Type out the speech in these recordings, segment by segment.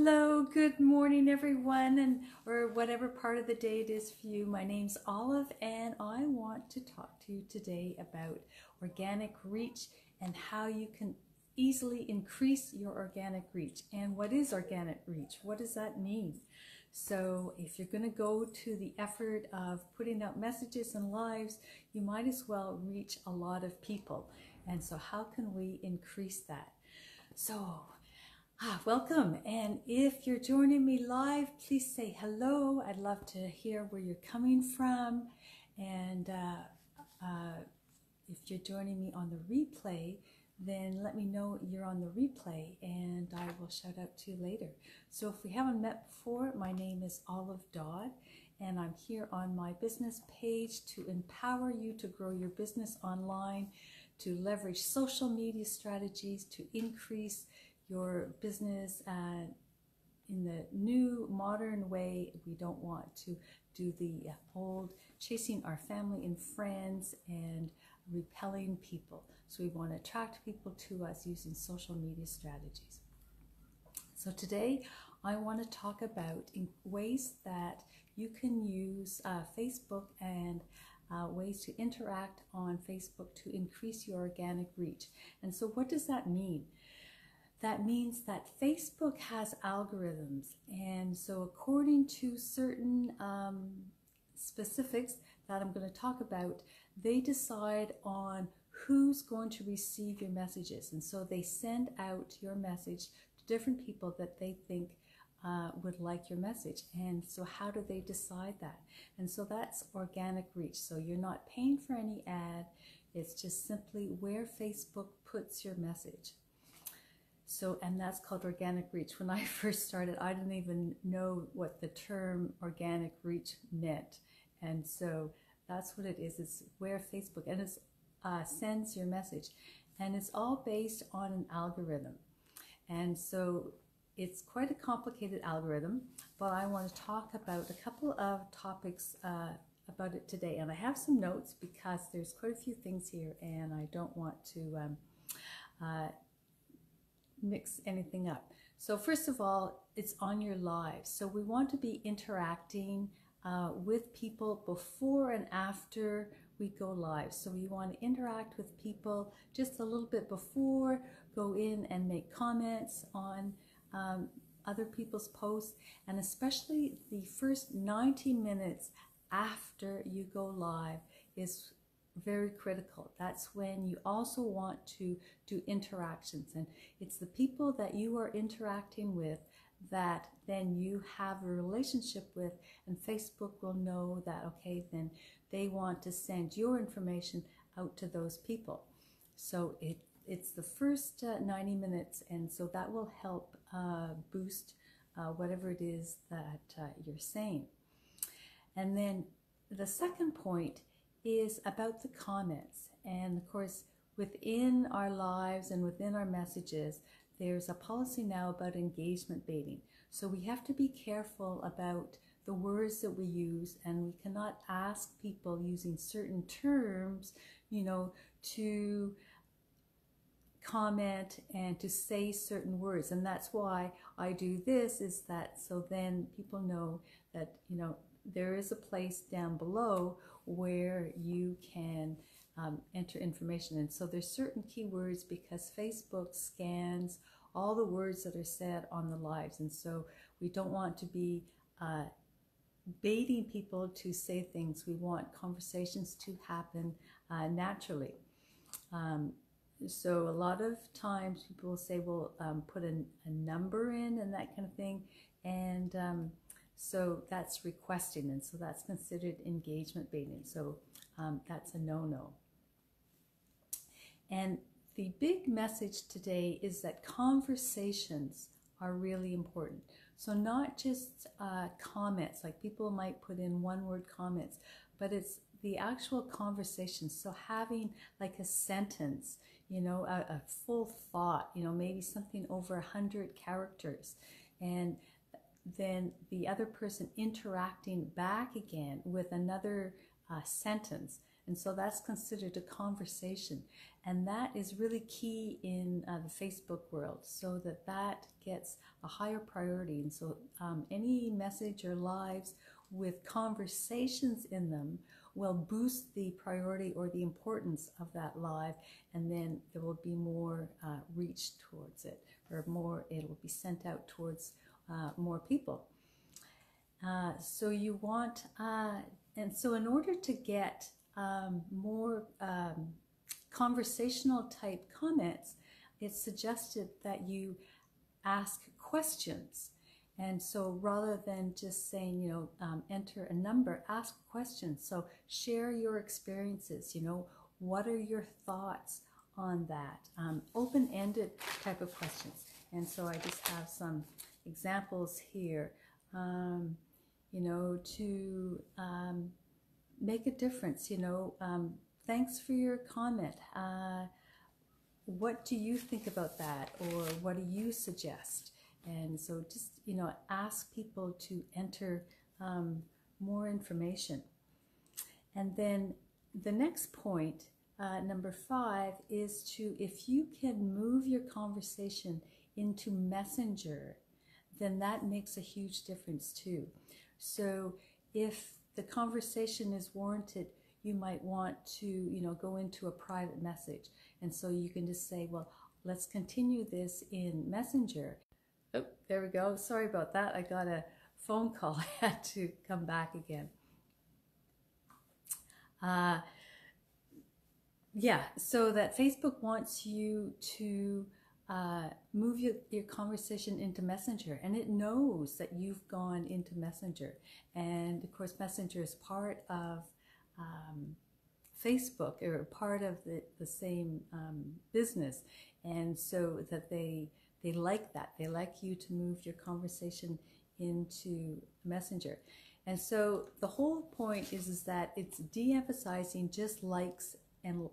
Hello, good morning everyone, and or whatever part of the day it is for you. My name's Olive and I want to talk to you today about organic reach and how you can easily increase your organic reach. And what is organic reach? What does that mean? So if you're going to go to the effort of putting out messages and lives, you might as well reach a lot of people. And so how can we increase that? So welcome, and if you're joining me live, please say hello. I'd love to hear where you're coming from, and if you're joining me on the replay, then let me know you're on the replay and I will shout out to you later. So if we haven't met before, my name is Olive Dodd and I'm here on my business page to empower you to grow your business online, to leverage social media strategies, to increase your business in the new modern way. We don't want to do the old chasing our family and friends and repelling people. So we want to attract people to us using social media strategies. So today I want to talk about ways that you can use Facebook and ways to interact on Facebook to increase your organic reach. And so what does that mean? That means that Facebook has algorithms, and so according to certain specifics that I'm going to talk about, they decide on who's going to receive your messages, and so they send out your message to different people that they think would like your message. And so how do they decide that? And so that's organic reach. So you're not paying for any ad, it's just simply where Facebook puts your message. So, and that's called organic reach. When I first started, I didn't even know what the term organic reach meant. And so that's what it is. It's where Facebook, and it sends your message. And it's all based on an algorithm. And so it's quite a complicated algorithm, but I want to talk about a couple of topics about it today. And I have some notes because there's quite a few things here and I don't want to mix anything up. So first of all, it's on your lives. So we want to be interacting with people before and after we go live. So you want to interact with people just a little bit before, go in and make comments on other people's posts, and especially the first 90 minutes after you go live is very critical. That's when you also want to do interactions, and it's the people that you are interacting with that then you have a relationship with, and Facebook will know that, okay, then they want to send your information out to those people. So it's the first 90 minutes, and so that will help boost whatever it is that you're saying. And then the second point is about the comments. And of course, within our lives and within our messages, there's a policy now about engagement baiting. So we have to be careful about the words that we use, and we cannot ask people using certain terms, to comment and to say certain words. And that's why I do this, is that so then people know that, there is a place down below where you can enter information. And so there's certain keywords because Facebook scans all the words that are said on the lives. And so we don't want to be baiting people to say things. We want conversations to happen naturally. So a lot of times people will say, well, put a number in and that kind of thing. And so that's requesting, and so that's considered engagement baiting. So that's a no-no. And the big message today is that conversations are really important. So not just comments, like people might put in one-word comments, but it's the actual conversation. So having like a sentence, a full thought, maybe something over 100 characters, and then the other person interacting back again with another sentence And so that's considered a conversation. And that is really key in the Facebook world, so that gets a higher priority. And so any message or lives with conversations in them will boost the priority or the importance of that live, and then there will be more reach towards it, or more, it will be sent out towards more people. So you want, and so in order to get more conversational type comments, it's suggested that you ask questions. And so rather than just saying, you know, enter a number, ask questions. So share your experiences, you know, what are your thoughts on that? Open-ended type of questions. And so I just have some examples here, you know, to make a difference, you know, thanks for your comment. What do you think about that? Or what do you suggest? And so just, you know, ask people to enter more information. And then the next point, number 5, is to, if you can move your conversation into Messenger, then that makes a huge difference too. So if the conversation is warranted, you might want to, you know, go into a private message. And so you can just say, well, let's continue this in Messenger. Oh, there we go. Sorry about that. I got a phone call. I had to come back again. Yeah, so that Facebook wants you to move your conversation into Messenger, and it knows that you've gone into Messenger. And of course, Messenger is part of Facebook, or part of the same business. And so that they like that. They like you to move your conversation into Messenger. And so the whole point is that it's de-emphasizing just likes and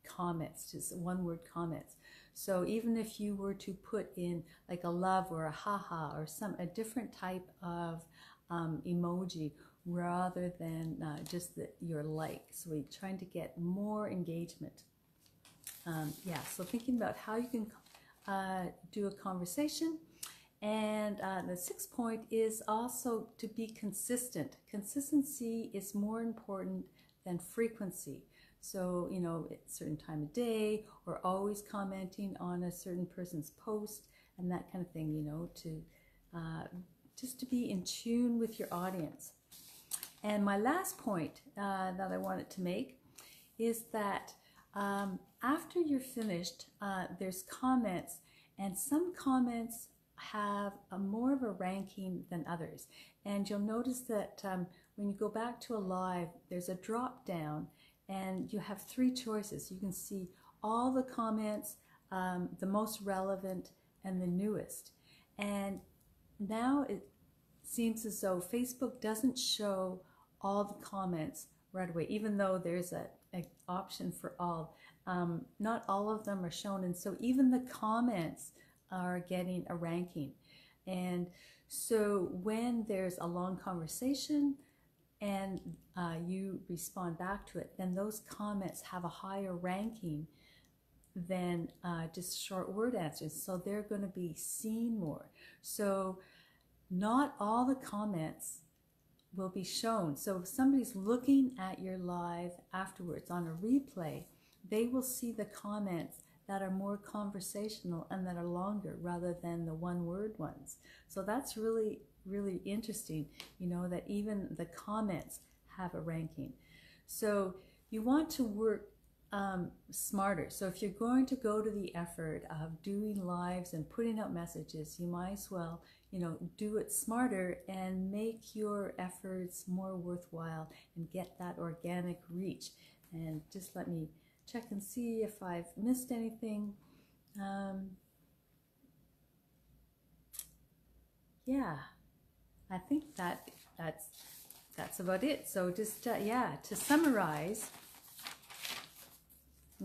comments, just one-word comments. So even if you were to put in like a love or a haha or a different type of emoji rather than just your like. So we're trying to get more engagement. Yeah, so thinking about how you can do a conversation. And the 6th point is also to be consistent. Consistency is more important than frequency. So, you know, at a certain time of day, or always commenting on a certain person's post and that kind of thing, you know, to just to be in tune with your audience. And my last point that I wanted to make is that after you're finished, there's comments, and some comments have more of a ranking than others. And you'll notice that when you go back to a live, there's a drop down, and you have 3 choices. You can see all the comments, the most relevant, and the newest. And now it seems as though Facebook doesn't show all the comments right away, even though there's an option for all. Not all of them are shown, and so even the comments are getting a ranking. And so when there's a long conversation and you respond back to it, then those comments have a higher ranking than just short word answers. So they're going to be seen more. So not all the comments will be shown. So if somebody's looking at your live afterwards on a replay, they will see the comments that are more conversational and that are longer rather than the one-word ones. So that's really, really interesting, you know, that even the comments have a ranking. So you want to work smarter. So if you're going to go to the effort of doing lives and putting out messages, you might as well, you know, do it smarter and make your efforts more worthwhile and get that organic reach. And just let me check and see if I've missed anything. Yeah, I think that's about it. So just yeah, to summarize.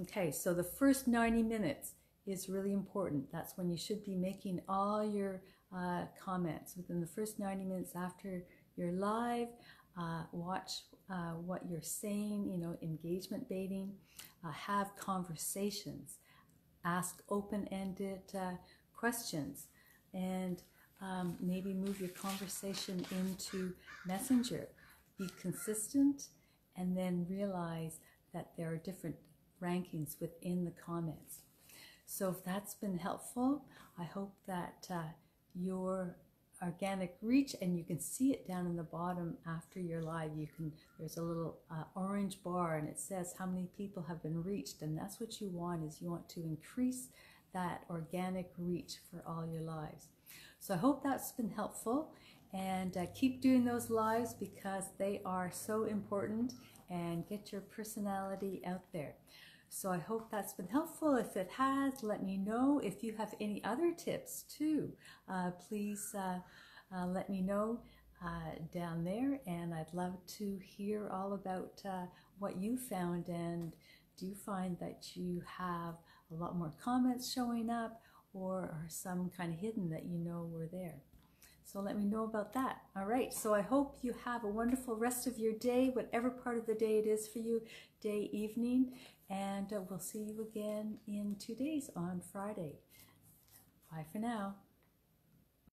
Okay, so the first 90 minutes is really important. That's when you should be making all your comments, within the first 90 minutes after you're live. watch what you're saying, you know, engagement baiting, have conversations, ask open-ended questions, and maybe move your conversation into Messenger. Be consistent, and then realize that there are different rankings within the comments. So if that's been helpful, I hope that your organic reach, and you can see it down in the bottom after your live, there's a little orange bar, and it says how many people have been reached, and that's what you want, is you want to increase that organic reach for all your lives. So I hope that's been helpful, and keep doing those lives because they are so important, and get your personality out there. So I hope that's been helpful. If it has, let me know. If you have any other tips too, please let me know down there, and I'd love to hear all about what you found. And do you find that you have a lot more comments showing up, or are some kind of hidden that you know were there? So let me know about that. All right, so I hope you have a wonderful rest of your day, whatever part of the day it is for you, day, evening, and we'll see you again in 2 days on Friday. Bye for now.